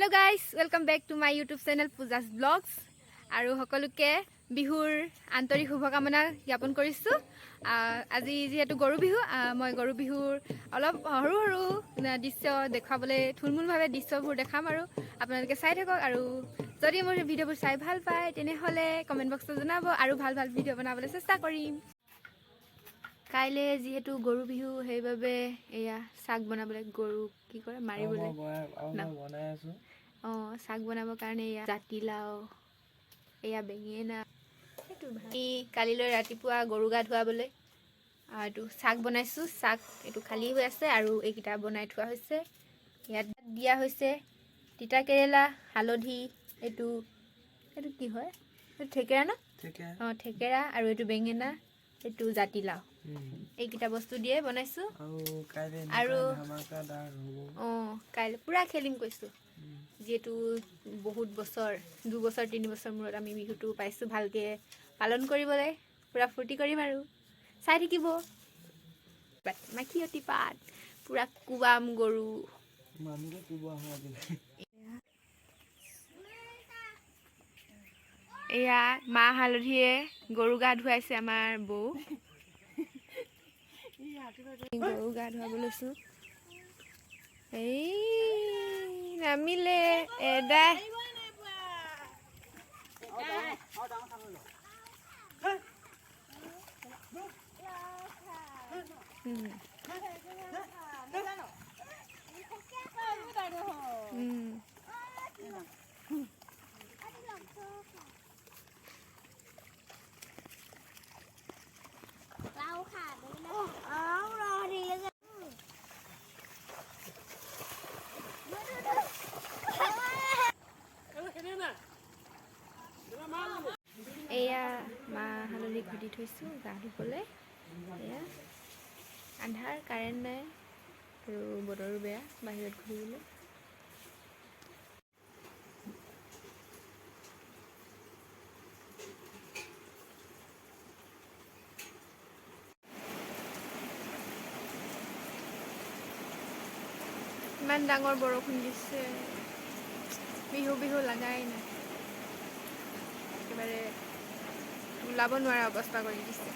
Hello guys, welcome back to my YouTube channel Puja's Vlogs. আৰু সকলোকে বিহুৰ আন্তৰিক শুভকামনা জ্ঞাপন কৰিছো। আজি যেহেতু গৰু বিহু, মই গৰু বিহুৰ অলপ সৰু সৰু দৃশ্য দেখাবলৈ থুলমূলভাৱে দৃশ্যবোৰ দেখাম আৰু আপোনালোকে চাই থাকক। আৰু যদি মোৰ ভিডিঅ'বোৰ চাই ভাল পায় তেনেহ'লে কমেণ্ট বক্সত জনাব আৰু ভাল ভাল ভিডিঅ' বনাবলৈ চেষ্টা কৰিম। কাইলে যেহেতু গৰু বিহু সেইবাবে এয়া শাক বনাবলৈ গৰু কি কৰে মাৰিবলৈ বনাই আছো। শাক বনাবৰ কাৰণে এয়া জাতিলাও এয়া বেঙেনা সেইটো ভাই কালিলৈ ৰাতিপুৱা গৰু গা ধুৱাবলৈ এইটো শাক বনাইছোঁ। শাক এইটো খালী হৈ আছে আৰু এইকেইটা বনাই থোৱা হৈছে। ইয়াত দিয়া হৈছে তিতা কেৰেলা, হালধি, এইটো এইটো কি হয় থেকেৰা ন? থেকেৰা আৰু এইটো বেঙেনা, এইটো জাতিলাও, এইকেইটা বস্তু দিয়ে বনাইছোঁ। আৰু কাইলৈ পূৰা খেলিম কৈছোঁ। যিহেতু বহুত বছৰ 2 বছৰ 3 বছৰ মূৰত আমি বিহুটো পাইছোঁ ভালকৈ পালন কৰিবলৈ, পূৰা ফূৰ্তি কৰিম আৰু চাই থাকিব। মাখিয়তী পাত পূৰা কোবাম গৰু। এয়া মাহ হালধিয়ে গৰু গা ধুৱাইছে আমাৰ বৌ। গৰু গা ধুৱাব লৈছোঁ। এই নামিলে এদা এয়া মাহ হালধি ঘটি থৈছোঁ গা ধুবলৈ। এয়া আন্ধাৰ, কাৰেণ্ট নাই আৰু বতৰো বেয়া বাহিৰত ঘূৰিবলৈ। ইমান ডাঙৰ বৰষুণ দিছে, বিহু বিহু লাগাই নাই, একেবাৰে ওলাব নোৱাৰা অৱস্থা কৰি দিছে।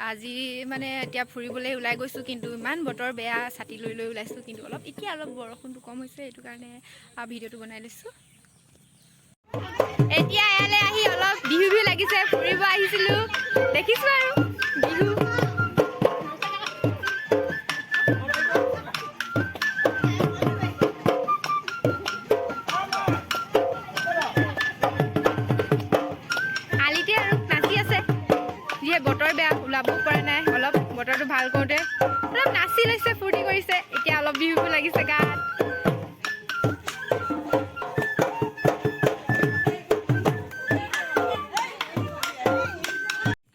আজি মানে এতিয়া ফুৰিবলৈ ওলাই গৈছোঁ, কিন্তু ইমান বতৰ বেয়া, ছাতি লৈ লৈ ওলাইছোঁ। কিন্তু এতিয়া অলপ বৰষুণটো কম হৈছে, সেইটো কাৰণে ভিডিঅ'টো বনাই লৈছোঁ। এতিয়া ইয়ালৈ আহি অলপ বিহু বিহু লাগিছে, ফুৰিব আহিছিলোঁ, দেখিছোঁ আৰু বিহু। বতৰ বেয়া, ওলাব পৰা নাই, অলপ বতৰটো ভাল কৰোঁতে অলপ নাচি লৈছে, ফূৰ্তি কৰিছে। এতিয়া অলপ বিহু লাগিছে গাত।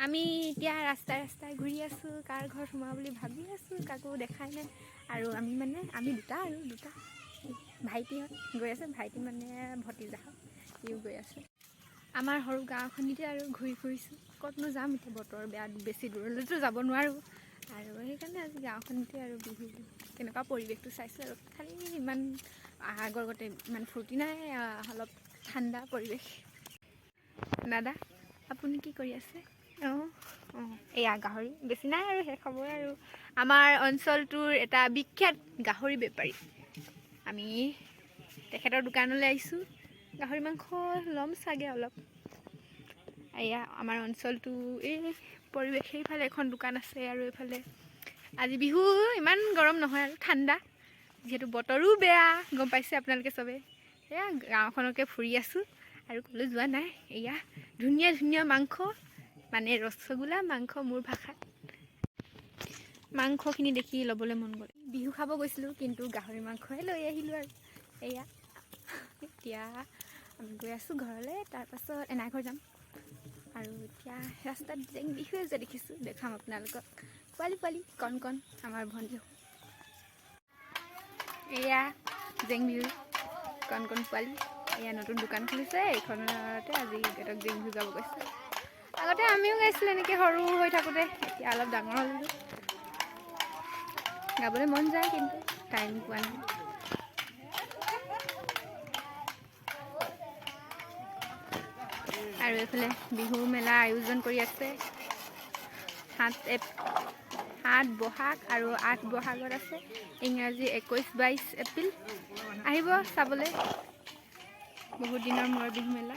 আমি এতিয়া ৰাস্তাই ৰাস্তাই ঘূৰি আছোঁ, কাৰ ঘৰত সোমাওঁ বুলি ভাবি আছোঁ, কাকো দেখাই নাই। আৰু আমি দুটা ভাইটিহঁত গৈ আছে, ভাইটি মানে ভতিজাহঁত, সিও গৈ আছে। আমাৰ সৰু গাঁওখনিতে আৰু ঘূৰি ফুৰিছোঁ, ক'তনো যাম এতিয়া, বতৰ বেয়া, বেছি দূৰলৈতো যাব নোৱাৰোঁ। আৰু সেইকাৰণে আজি গাঁওখনিতে আৰু বিহু কেনেকুৱা পৰিৱেশটো চাইছোঁ আৰু। খালি ইমান আগৰ গতে ইমান ফূৰ্তি নাই, অলপ ঠাণ্ডা পৰিৱেশ। দাদা আপুনি কি কৰি আছে? এয়া গাহৰি বেছি নাই আৰু শেষ হ'বই আৰু। আমাৰ অঞ্চলটোৰ এটা বিখ্যাত গাহৰি বেপাৰী, আমি তেখেতৰ দোকানলৈ আহিছোঁ। গাহৰি মাংস ল'ম চাগে অলপ, এয়া আমাৰ অঞ্চলটো এই পৰিৱেশ সেইফালে এখন দোকান আছে আৰু এইফালে আজি বিহু ইমান গৰম নহয় আৰু ঠাণ্ডা যিহেতু বতৰো বেয়া গম পাইছে আপোনালোকে চবে এয়া গাঁওখনকে ফুৰি আছোঁ আৰু ক'লৈ যোৱা নাই এয়া ধুনীয়া ধুনীয়া মাংস মানে ৰসগোল্লা মাংস মোৰ ভাষাত মাংসখিনি দেখি ল'বলৈ মন গ'ল বিহু খাব গৈছিলোঁ কিন্তু গাহৰি মাংসহে লৈ আহিলোঁ আৰু এয়া এতিয়া আমি গৈ আছোঁ ঘৰলৈ তাৰপাছত এনাইঘৰ যাম আৰু এতিয়া ৰাস্তাত জেং বিহুৱে যে দেখিছোঁ দেখাম আপোনালোকক পোৱালি পোৱালি কণ কণ আমাৰ ভণ্টি এয়া জেং বিহু কণ কণ পোৱালি এয়া নতুন দোকান খুলিছে এইখনতে আজি সিহঁতক জেং বিহু গাব গৈছে আগতে আমিও গাইছিলোঁ এনেকৈ সৰু হৈ থাকোঁতে এতিয়া অলপ ডাঙৰ হ'লোঁ গাবলৈ মন যায় কিন্তু টাইম পোৱা নাই আৰু এইফালে বিহু মেলা আয়োজন কৰি আছে 7 বহাগ আৰু 8 বহাগত আছে ইংৰাজী 21-22 এপ্ৰিল আহিব চাবলৈ বহুত দিনৰ মূৰৰ বিহু মেলা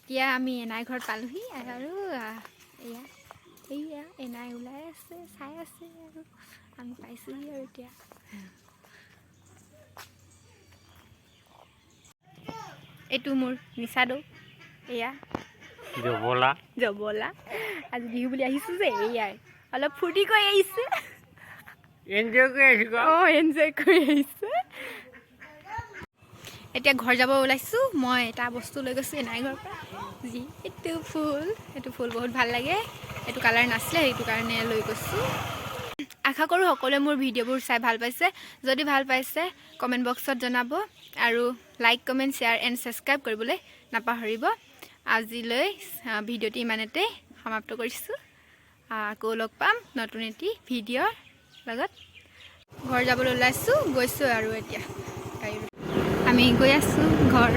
এতিয়া আমি এনাই ঘৰত পালোহি আৰু এয়া এয়া এনাই ওলাই আছে চাই আছে আৰু আমি পাইছোহি আৰু এতিয়া এইটো মোৰ নিচাদৌ এয়া জবলা জবলা আজি বিহু বুলি আহিছোঁ যে এয়াই অলপ ফূৰ্তি কৰি আহিছে এনজয় কৰি আহিছোঁ এনজয় কৰি আহিছে এতিয়া ঘৰ যাব ওলাইছোঁ মই এটা বস্তু লৈ গৈছোঁ এনাই ঘৰৰ পৰা যি এইটো ফুল বহুত ভাল লাগে এইটো কালাৰ নাছিলে সেইটো কাৰণে লৈ গৈছোঁ আশা কৰোঁ সকলোৱে মোৰ ভিডিঅ'বোৰ চাই ভাল পাইছে যদি ভাল পাইছে কমেণ্ট বক্সত জনাব আৰু like comment share and subscribe কৰিবলৈ নাপাহৰিব আজিলৈ ভিডিঅ'টি ইমানতে সমাপ্ত কৰিছোঁ আকৌ লগ পাম নতুন এটি ভিডিঅ'ৰ লগত ঘৰ যাবলৈ ওলাইছোঁ গৈছোঁ আৰু এতিয়া আমি গৈ আছোঁ ঘৰ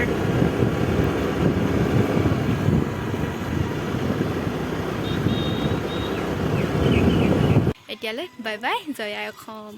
এতিয়ালৈ বাই বাই জয় আই অসম